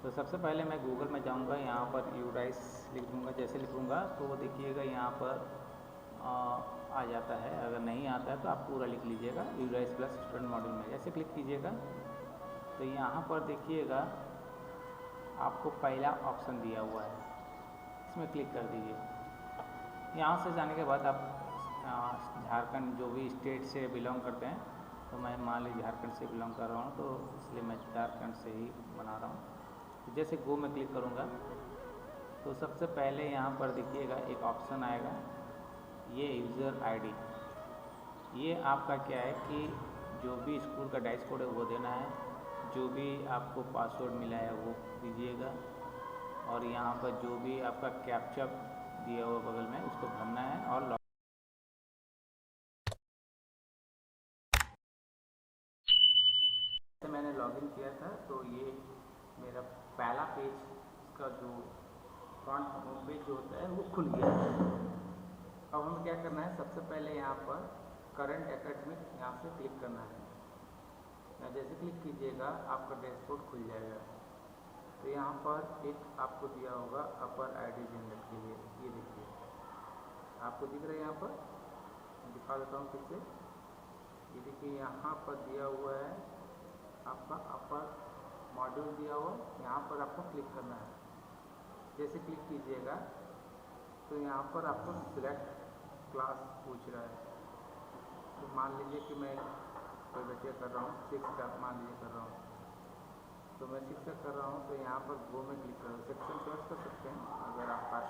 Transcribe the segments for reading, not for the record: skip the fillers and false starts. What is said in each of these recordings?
तो सबसे पहले मैं गूगल में जाऊंगा, यहाँ पर यूडाइस लिख दूंगा। जैसे लिखूंगा तो देखिएगा यहाँ पर आ जाता है। अगर नहीं आता है तो आप पूरा लिख लीजिएगा यूडाइस प्लस स्टूडेंट मॉड्यूल में। जैसे क्लिक कीजिएगा तो यहाँ पर देखिएगा आपको पहला ऑप्शन दिया हुआ है, इसमें क्लिक कर दीजिए। यहाँ से जाने के बाद आप झारखंड जो भी स्टेट से बिलोंग करते हैं, तो मैं मान लीजिए झारखंड से बिलोंग कर रहा हूँ, तो इसलिए मैं झारखंड से ही बना रहा हूँ। तो जैसे गो में क्लिक करूँगा तो सबसे पहले यहाँ पर देखिएगा एक ऑप्शन आएगा, ये यूज़र आईडी। ये आपका क्या है कि जो भी स्कूल का डाइस कोड है वो देना है, जो भी आपको पासवर्ड मिला है वो दीजिएगा, और यहाँ पर जो भी आपका कैप्चा दिया हुआ बगल में उसको भरना है और मैंने लॉगिन किया था। तो ये मेरा पहला पेज का जो फ्रंट होम पेज जो होता है वो खुल गया है। अब हमें क्या करना है, सबसे पहले यहाँ पर करंट एकेडमिक यहाँ से क्लिक करना है। यहाँ जैसे क्लिक कीजिएगा आपका डैशबोर्ड खुल जाएगा। तो यहाँ पर एक आपको दिया होगा अपर आईडी जनरेट के लिए, ये देखिए आपको दिख रहा है। यहाँ पर दिखा देता हूँ फिर से, ये देखिए यहाँ पर दिया हुआ है आपका अपर मॉड्यूल दिया हुआ, यहाँ पर आपको क्लिक करना है। जैसे क्लिक कीजिएगा तो यहाँ पर आपको सिलेक्ट क्लास पूछ रहा है। तो मान लीजिए कि मैं कोई बच्चे कर रहा हूँ 6 का, मान लीजिए कर रहा हूँ, तो मैं 6 का कर रहा हूँ। तो यहाँ पर गो में क्लिक करो, सेक्शन चॉइस कर सकते हैं अगर आप पास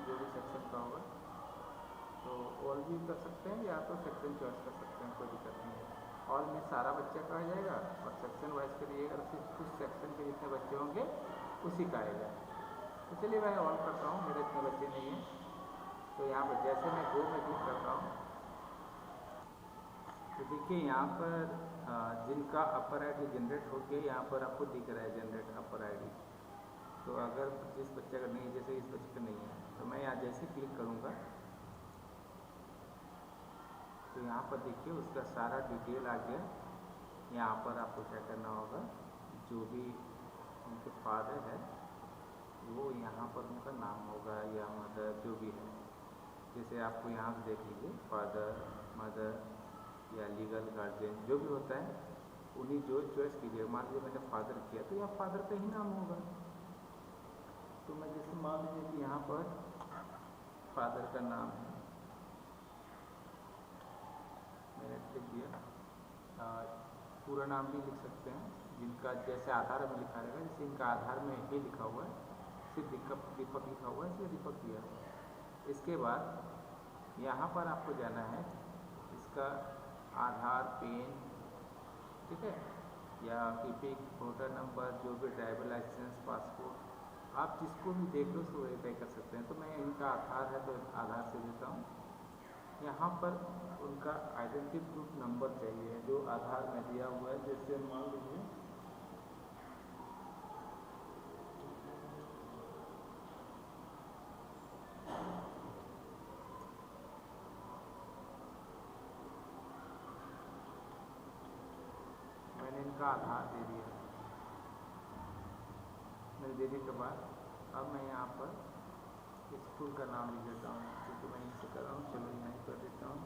जो भी सेक्शन का होगा, तो ऑल भी कर सकते हैं या तो सेक्शन चॉइस कर सकते हैं, कोई दिक्कत नहीं है। ऑल में सारा बच्चा का आ जाएगा और सेक्शन वाइज करिएगा तो सिर्फ उस सेक्शन के जितने बच्चे होंगे उसी का आएगा। तो चलिए मैं ऑल करता हूँ, मेरे इतने बच्चे नहीं हैं। तो यहाँ पर जैसे मैं गो में क्लिक करता हूँ तो देखिए यहाँ पर जिनका अपर आईडी जनरेट हो गया यहाँ पर आपको दिख रहा है जनरेट अपर आईडी। तो अगर जिस बच्चे का नहीं, जैसे इस बच्चे का नहीं है, तो मैं यहाँ जैसे क्लिक करूँगा तो यहाँ पर देखिए उसका सारा डिटेल आ गया। यहाँ पर आपको क्या करना होगा, जो भी उनके फादर है वो यहाँ पर उनका नाम होगा या मदर जो भी है। जैसे आपको यहाँ से देख लीजिए फादर, मदर या लीगल गार्जियन जो भी होता है उन्हीं जो चॉइस कीजिए। मान लीजिए मैंने फादर किया तो यहाँ फादर का ही नाम होगा। तो मैं जैसे मान लीजिए कि यहाँ पर फादर का नाम है, मैंने लिख दिया। पूरा नाम भी लिख सकते हैं, जिनका जैसे आधार में लिखा रहेगा, जैसे इनका आधार में ये लिखा हुआ है सिर्फ दीपक लिखा हुआ है इसलिए दीपक दिया। इसके बाद यहाँ पर आपको जाना है इसका आधार, पेन, ठीक है, या ईपिक, वोटर नंबर, जो भी ड्राइवर लाइसेंस, पासपोर्ट, आप जिसको भी देख लो उसको वेरीफाई कर सकते हैं। तो मैं इनका आधार है तो आधार से देता हूँ। यहाँ पर उनका आइडेंटिटी प्रूफ नंबर चाहिए जो आधार में दिया हुआ है। जैसे मान लीजिए मैंने इनका आधार दे दिया, मैंने देने के बाद अब मैं यहाँ पर स्कूल का नाम लिख देता हूँ, क्योंकि मैं इनसे कर रहा हूँ। चलो नहीं कर देता हूँ।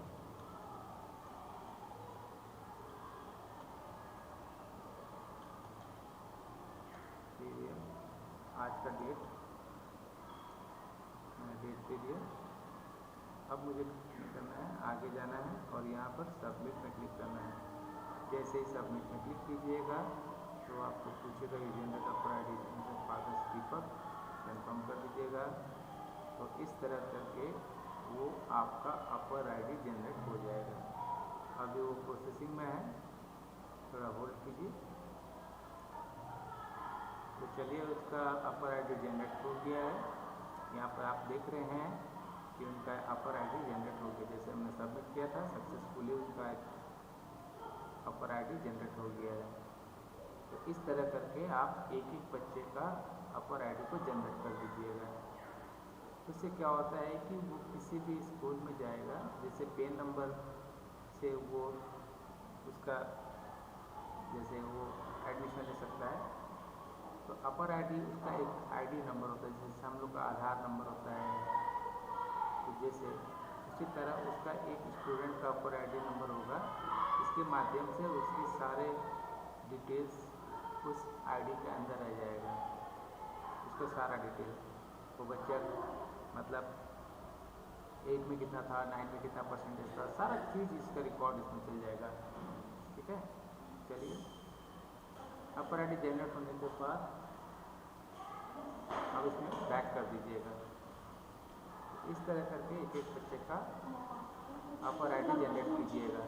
आज का डेट मैंने डेट दे दिया। अब मुझे करना है, आगे जाना है और यहाँ पर सबमिट में क्लिक करना है। जैसे ही सबमिट में क्लिक कीजिएगा तो आपको पूछेगा यूजर अपर आईडी फादर दीपक, कंफर्म कर दीजिएगा। तो इस तरह करके वो आपका अपर आईडी जनरेट हो जाएगा। अभी वो प्रोसेसिंग में है, थोड़ा होल्ड कीजिए। तो चलिए उसका अपर आईडी जनरेट हो गया है। यहाँ पर आप देख रहे हैं कि उनका अपर आईडी जनरेट हो गया। जैसे हमने सबमिट किया था सक्सेसफुली उनका अपर आईडी जनरेट हो गया है। तो इस तरह करके आप एक एक बच्चे का अपर आईडी को जनरेट कर दीजिएगा। उससे क्या होता है कि वो किसी भी स्कूल में जाएगा, जैसे पेन नंबर से वो उसका जैसे वो एडमिशन ले सकता है, तो अपर आईडी उसका एक आईडी नंबर होता है, जैसे हम लोग का आधार नंबर होता है, तो जैसे उसी तरह उसका एक स्टूडेंट का अपर आईडी नंबर होगा। इसके माध्यम से उसकी सारे डिटेल्स उस आईडी के अंदर आ जाएगा, उसका सारा डिटेल्स। वो बच्चा मतलब 8 में कितना था, 9 में कितना परसेंटेज था, सारा चीज़ इसका रिकॉर्ड इसमें चल जाएगा। ठीक है, चलिए अपर आईडी जनरेट होने के बाद अब इसमें बैक कर दीजिएगा। इस तरह करके एक एक बच्चे का अपर आईडी जनरेट कीजिएगा।